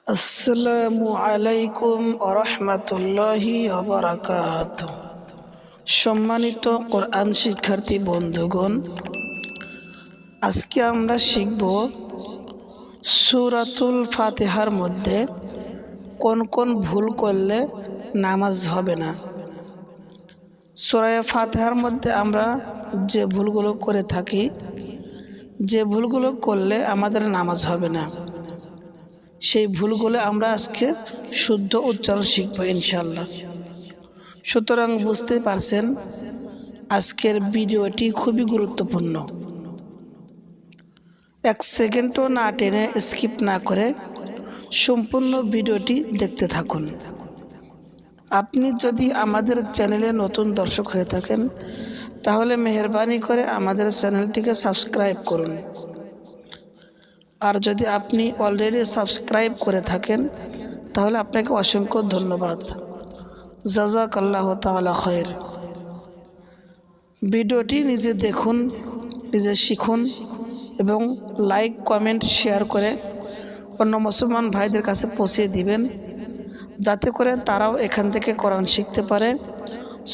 আসসালামু আলাইকুম ওরহমতুল্লাহি ওয়াবারাকাতুহু। সম্মানিত কোরআন শিক্ষার্থী বন্ধুগণ, আজকে আমরা শিখব সূরাতুল ফাতিহার মধ্যে কোন কোন ভুল করলে নামাজ হবে না। সূরা ফাতিহার মধ্যে আমরা যে ভুলগুলো করে থাকি, যে ভুলগুলো করলে আমাদের নামাজ হবে না, সেই ভুলগুলো আমরা আজকে শুদ্ধ উচ্চারণ শিখব ইনশাআল্লাহ। সুতরাং বুঝতে পারছেন আজকের ভিডিওটি খুবই গুরুত্বপূর্ণ। এক সেকেন্ডও না টেনে স্কিপ না করে সম্পূর্ণ ভিডিওটি দেখতে থাকুন। আপনি যদি আমাদের চ্যানেলে নতুন দর্শক হয়ে থাকেন তাহলে মেহেরবানি করে আমাদের চ্যানেলটিকে সাবস্ক্রাইব করুন। আর যদি আপনি অলরেডি সাবস্ক্রাইব করে থাকেন তাহলে আপনাকে অসংখ্য ধন্যবাদ। জাযাকাল্লাহু তাআলা খায়র। ভিডিওটি নিজে দেখুন, নিজে শিখুন এবং লাইক, কমেন্ট, শেয়ার করে অন্য মুসলমান ভাইদের কাছে পৌঁছে দিবেন, যাতে করে তারাও এখান থেকে কোরআন শিখতে পারে,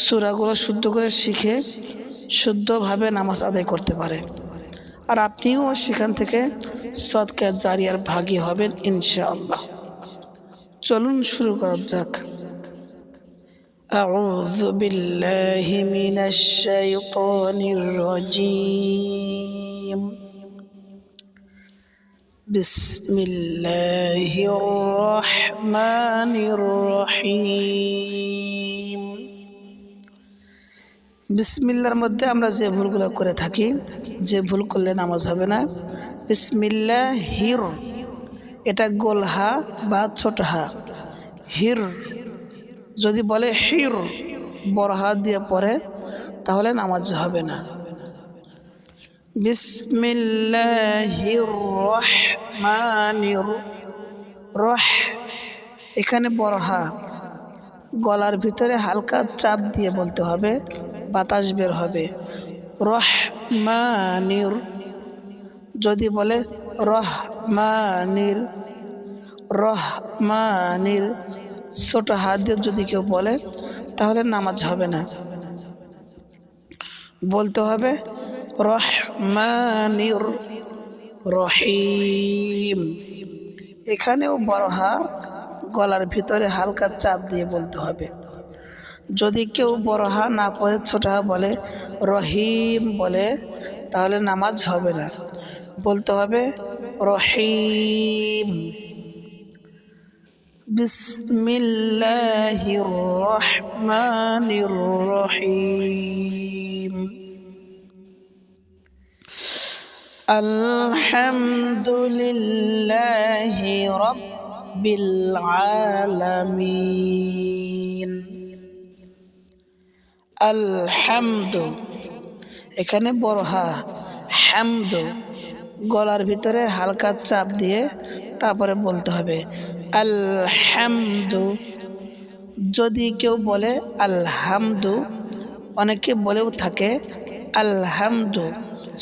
সূরাগুলো শুদ্ধ করে শিখে শুদ্ধভাবে নামাজ আদায় করতে পারে। আর আপনিও সেখান থেকে সদকা জারিয়ার ভাগী হবেন ইনশাআল্লাহ। চলুন শুরু করা যাক। আউযু বিল্লাহি মিনাশ শাইতানির রাজীম। বিসমিল্লাহির রহমানির রহিম। বিসমিল্লাহর মধ্যে আমরা যে ভুলগুলো করে থাকি, যে ভুল করলে নামাজ হবে না, বিসমিল্লাহির, এটা গোল হা বা ছোট হা। হির যদি বলে হির বড় হা দিয়ে পড়ে তাহলে নামাজ হবে না। বিসমিল্লাহির রহমানির রহ, এখানে বড় হা, গলার ভিতরে হালকা চাপ দিয়ে বলতে হবে, বাতাস বের হবে। রহমানির, যদি বলে রহমানির, রহমানির ছোট হাত দিয়ে যদি কেউ বলে তাহলে নামাজ হবে না। বলতে হবে রহমানির রহিম। এখানেও বড় হা, গলার ভিতরে হালকা চাপ দিয়ে বলতে হবে। যদি কেউ বড় হা না পড়ে ছোট হা বলে, রহিম বলে, তাহলে নামাজ হবে না। বলতে হবে রহিম। বিসমিল্লাহির রহমানির রহিম। আলহামদুলিল্লাহি রাব্বিল আলামিন। আলহামদু, এখানে বড় হা, হামদু, গলার ভিতরে হালকা চাপ দিয়ে তারপরে বলতে হবে আলহামদু। যদি কেউ বলে আলহামদু, অনেকে বলেও থাকে আলহামদু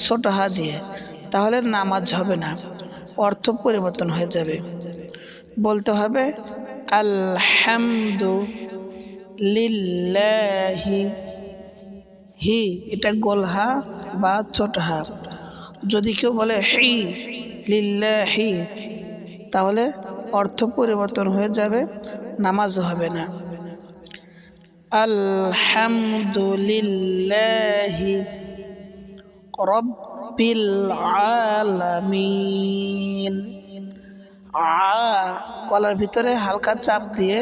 ছোট হা দিয়ে, তাহলে নামাজ হবে না, অর্থ পরিবর্তন হয়ে যাবে। বলতে হবে আলহামদু লিল্লাহি। হি, এটা গোল হা বা ছোট হা। যদি কেউ বলে হি লিল্লাহি, তাহলে অর্থ পরিবর্তন হয়ে যাবে, নামাজ হবে না। আলহামদুলিল্লাহি রাব্বিল আলামিন। গলার ভিতরে হালকা চাপ দিয়ে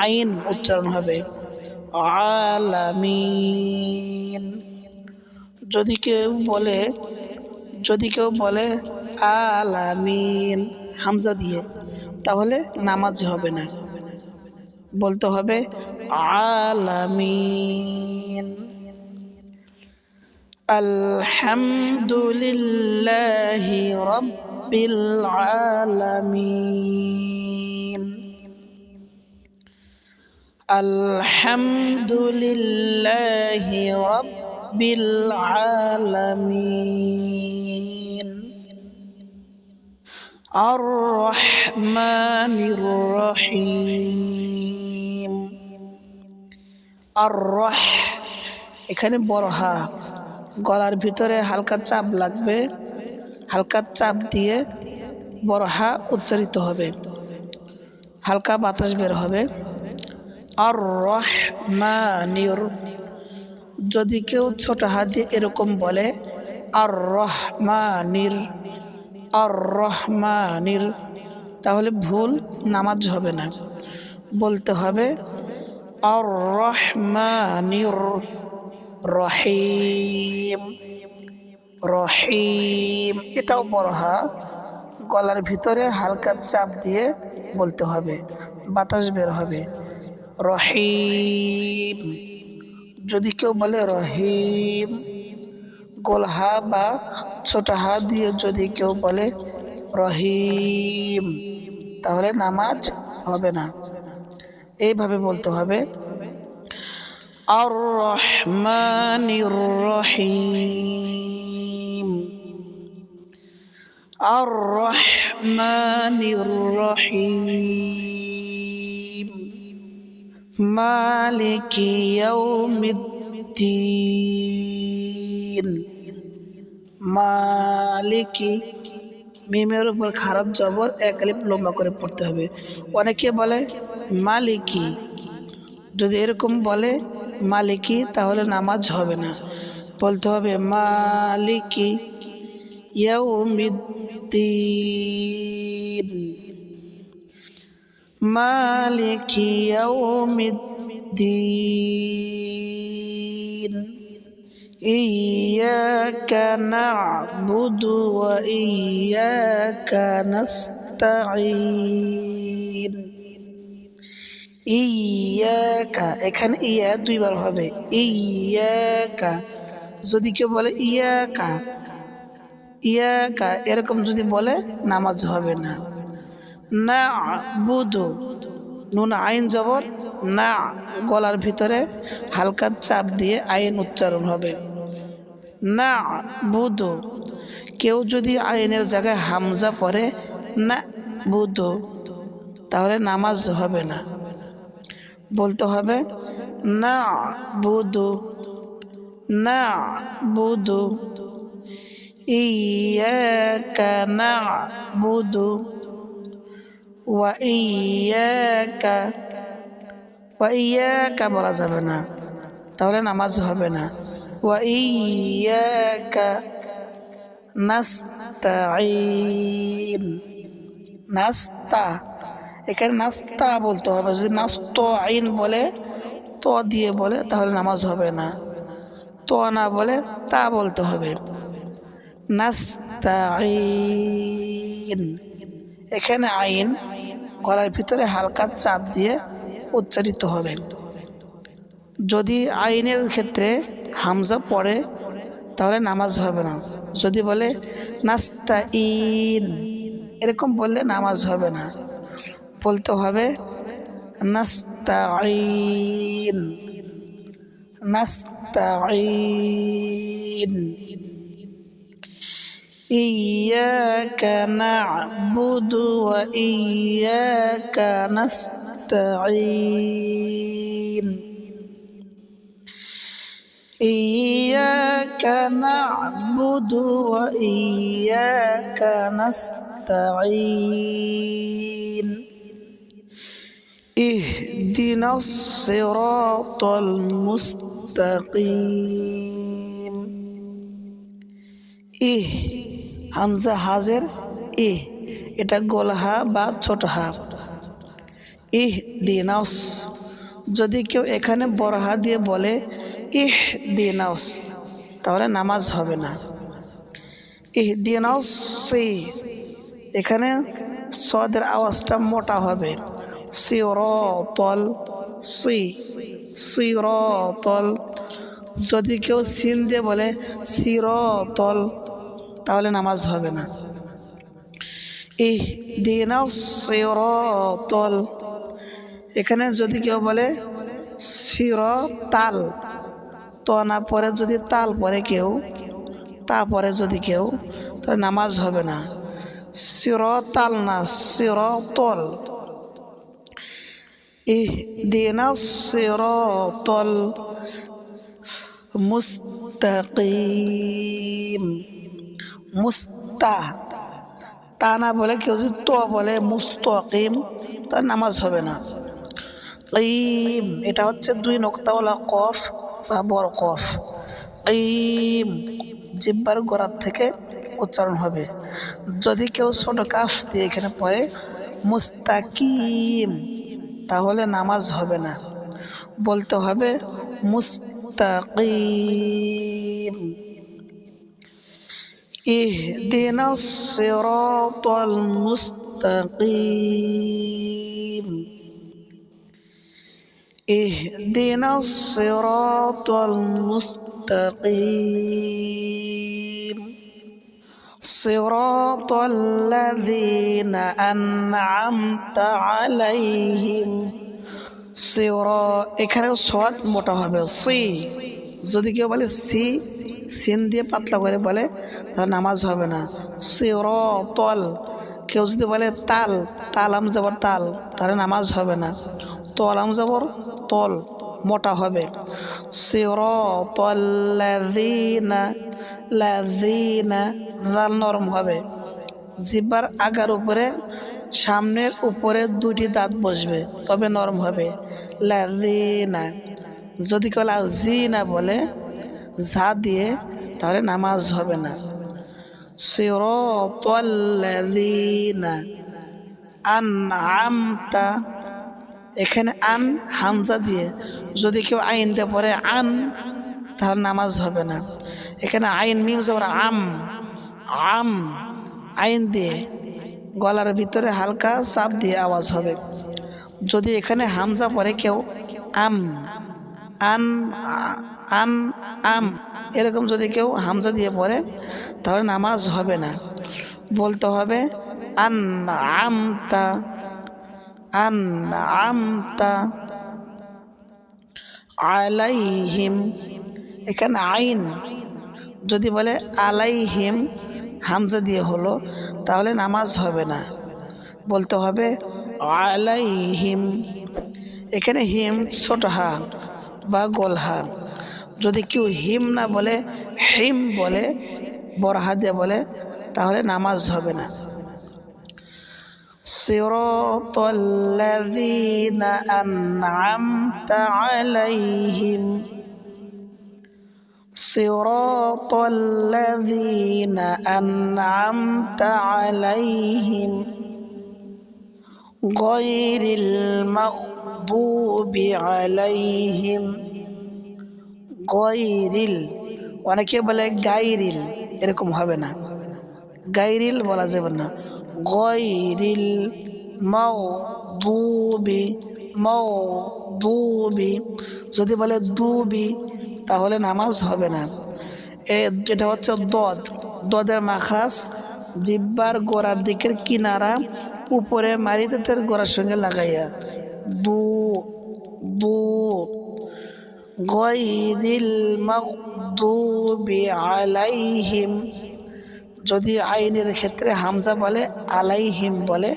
আইন উচ্চারণ হবে, আলামিন। যদি কেউ বলে আলামিন হামজা দিয়ে, তাহলে নামাজ হবে না। বলতে হবে আলামিন। আলহামদুলিল্লাহি রাব্বিল আলামিন। আলহামদুলিল্লাহি রাব্বিল আলামিন। আর রহমানির রহিম। আর রহ, এখানে বড় হা, গলার ভিতরে হালকা চাপ লাগবে, হালকা চাপ দিয়ে বড় হা উচ্চারিত হবে, হালকা বাতাস বের হবে। আর রহমানির, যদি কেউ ছোট হাত দিয়ে এরকম বলে আর রহমানির, আর রহমানির, তাহলে ভুল, নামাজ হবে না। বলতে হবে আর রহমানির রহিম। রহিম, এটাও বড় হা, গলার ভিতরে হালকা চাপ দিয়ে বলতে হবে, বাতাস বের হবে। রহিম। যদি কেউ বলে রহিম, গোল হা বা ছোট হা দিয়ে যদি কেউ বলে রহিম, তাহলে নামাজ হবে না। এইভাবে বলতে হবে আর রহমানির রহিম। আর রহমানির রহিম। মালিকি ইয়াউমিদ্দিন। মালিকি, মিমের উপর খারাপ জবর, এক আলিফ লম্বা করে পড়তে হবে। অনেকে বলে মালিকি, যদি এরকম বলে মালিকি, তাহলে নামাজ হবে না। বলতে হবে মালিকি ইয়াউমিদ্দিন। মালিকি ইয়াউমিদ্দিন। ইয়্যাকা না'বুদু ওয়া ইয়্যাকা নাস্তাঈন। ইয়্যাকা, এখানে ইয়া দুইবার হবে। ইয়্যাকা, যদি কেউ বলে ইয়াকা, ইয়াকা এরকম যদি বলে নামাজ হবে না। না'বুদু, নুন আইন জবর না, গলার ভিতরে হালকা চাপ দিয়ে আইন উচ্চারণ হবে। না'বুদু, কেউ যদি আইনের জায়গায় হামজা পড়ে না বুদু, তাহলে নামাজ হবে না। বলতে হবে না'বুদু, না'বুদু, ইয়্যাকা না'বুদু ওয়া ইয়্যাকা। ওয়া ইয়্যাকা বলা যাবে না, তাহলে নামাজ হবে না। ওয়া ইয়্যাকা নাস্তাঈন। নাস্তা, এখানে নাস্তা বলতে হবে। যদি নাস্তাঈন বলে, তো দিয়ে বলে, তাহলে নামাজ হবে না। তো না বলে তা বলতে হবে। নাস্তাঈন, এখানে আইন গলার ভিতরে হালকা চাপ দিয়ে উচ্চারিত হবে। যদি আইনের ক্ষেত্রে হামজা পড়ে, তাহলে নামাজ হবে না। যদি বলে নাস্তাঈন, এরকম বললে নামাজ হবে না। বলতে হবে নাস্তাঈন, নাস্তাঈন। ইয়্যাকা না'বুদু ওয়া ইয়্যাকা নাস্তাঈন। ইয়্যাকা না'বুদু ওয়া ইয়্যাকা নাস্তাঈন। ইহদিনাস সিরাতাল মুস্তাকিম। ইহ, হামজা হাজের ইহ, এটা গোল হা বা ছোট হা। ইহদিনাস, যদি কেউ এখানে বড় হা দিয়ে বলে ইহদিনাস, তাহলে নামাজ হবে না। ইহদিনাস, এখানে সদের আওয়াজটা মোটা হবে। সিরাতাল, সিরাতাল। যদি কেউ সিন দিয়ে বলে সিরাতাল, তাহলে নামাজ হবে না। ইহদিনাস সিরাতাল, এখানে যদি কেউ বলে সিরাতাল, তো না পরে যদি তাল পরে কেউ, তা পরে যদি কেউ, তাহলে নামাজ হবে না। সিরাতাল না, সিরাতাল। ইহদিনাস সিরাতাল মুস্তাকিম। মুস্তা তা না বলে কেউ যদি তো বলে মুস্তাকিম, তার নামাজ হবে না। কিম এটা হচ্ছে 2 নোক্তাওয়ালা কফ বা বড় কফ। কিম জিহ্বার গোড়ার থেকে উচ্চারণ হবে। যদি কেউ ছোট কাফ দিয়ে এখানে পড়ে মুস্তাকিম, তাহলে নামাজ হবে না, বলতে হবে মুস্তাকিম। ইহদিনাস সিরাতাল মুস্তাকিম। ইহদিনাস সিরাতাল মুস্তাকিম। সিরাতাল্লাযীনা আন'আমতা আলাইহিম। এখানে সদ মোটা হবে সি। যদি কেউ বলে সি, সিন দিয়ে পাতলা করে বলে, তাহলে নামাজ হবে না। সিরাতাল। কেউ যদি বলে তাল, তালাম জবর তাল, তাহলে নামাজ হবে না। তলাম জবর তল, মোটা হবে। সিরাতাল্লাযীনা, লাযীনা জাল নরম হবে। জিহ্বার আগার উপরে সামনের উপরে 2টি দাঁত বসবে, তবে নরম হবে। লাযীনা। যদি কেউ লাযীনা বলে ঝা দিয়ে, তাহলে নামাজ হবে না। সিরাতাল্লাযীনা আন'আমতা। এখানে আন হামজা দিয়ে, যদি কেউ আইন দিয়ে পড়ে আন, তাহলে নামাজ হবে না। এখানে আইন মিম জবর আম, আম আইন দিয়ে গলার ভিতরে হালকা চাপ দিয়ে আওয়াজ হবে। যদি এখানে হামজা পড়ে কেউ আম, আন, আন, আম এরকম যদি কেউ হামজা দিয়ে পড়ে, তাহলে নামাজ হবে না, বলতে হবে আন'আমতা, আন'আমতা আলাইহিম। এখানে আইন যদি বলে আলাইহিম হামজা দিয়ে হলো, তাহলে নামাজ হবে না, বলতে হবে আলাইহিম। এখানে হিম ছোট হা বা গোল হা। যদি কেউ হিম না বলে হিম বলে, বড় হা দিয়ে বলে, তাহলে নামাজ হবে না। সিরাতাল্লাযীনা আন'আমতা আলাইহিম। সিরাতাল্লাযীনা আন'আমতা আলাইহিম গায়রিল মাগদুবি আলাইহিম। গায়রিল, অনেকে বলে গায়রিল, এরকম হবে না, গায়রিল বলা যাবে না। গায়রিল মাগদুবি, মাগদুবি যদি বলে দুবি, তাহলে নামাজ হবে না। এটা হচ্ছে দদ। দদের মাখরাজ জিহ্বার গোড়ার দিকের কিনারা উপরে মারিদাতের গোড়ার সঙ্গে লাগাইয়া দু, দু। গায়রিল মাগদুবি আলাইহিম। যদি আইনের ক্ষেত্রে হামজা বলে আলাইহিম বলে,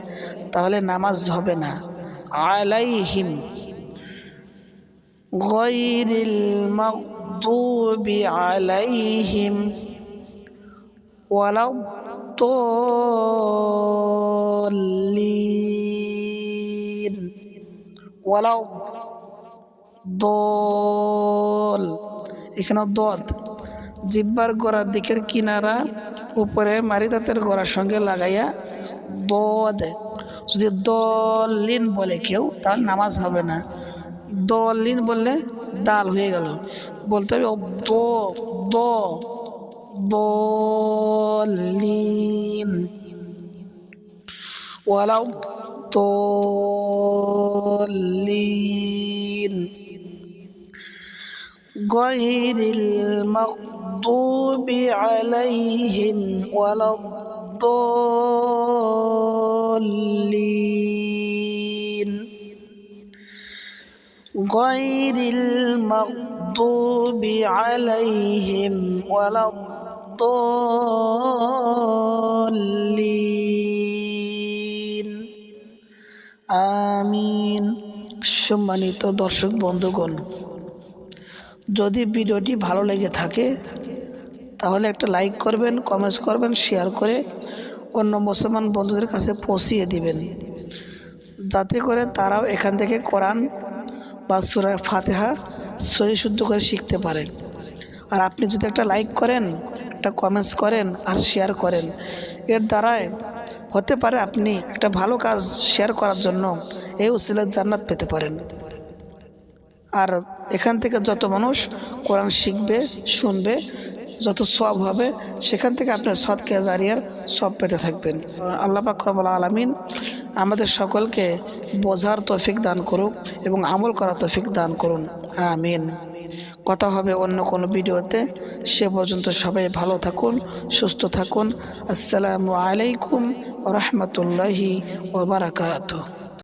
তাহলে নামাজ হবে না। আলাইহিম। গায়রিল মাগদুবি আলাইহিম ওয়ালাদ-দাল্লিন। ওয়ালাদ-দল। এখানে দদ জিহ্বার গোড়ার দিকের কিনারা উপরে মারিদাতের গোড়ার সঙ্গে লাগাইয়া দদ। যদি দলিন বলে কেউ, তাহলে নামাজ হবে না। দলিন বললে দাল হয়ে গেল, বলতে হবে দ, দ, দলিন। ওয়ালাদ-দল্লিন গায়রিল মাগদুবি আলাইহিম ওয়ালাদ-দল্লিন। গায়রিল মাগদুবি আলাইহিম ওয়ালাদ الضالين আমিন। সম্মানিত দর্শক বন্ধুগণ, যদি ভিডিওটি ভালো লেগে থাকে তাহলে একটা লাইক করবেন, কমেন্টস করবেন, শেয়ার করে অন্য মুসলমান বন্ধুদের কাছে পৌঁছিয়ে দিবেন, যাতে করে তারাও এখান থেকে কোরআন বা সূরা ফাতিহা সহি শুদ্ধ করে শিখতে পারে। আর আপনি যদি একটা লাইক করেন, একটা কমেন্টস করেন আর শেয়ার করেন, এর দ্বারাই হতে পারে আপনি একটা ভালো কাজ শেয়ার করার জন্য এই উসিলায় জান্নাত পেতে পারেন। আর এখান থেকে যত মানুষ কোরআন শিখবে, শুনবে, যত সওয়াব হবে সেখান থেকে আপনি সদকা জারিয়ার সওয়াব পেতে থাকবেন। আল্লাহ পাক রব্বুল আলামিন আমাদের সকলকে বোঝার তৌফিক দান করুক এবং আমল করার তৌফিক দান করুন, আমিন। কথা হবে অন্য কোনো ভিডিওতে। সে পর্যন্ত সবাই ভালো থাকুন, সুস্থ থাকুন। আসসালামু আলাইকুম ওয়া রাহমাতুল্লাহি ওয়া বারাকাতুহু।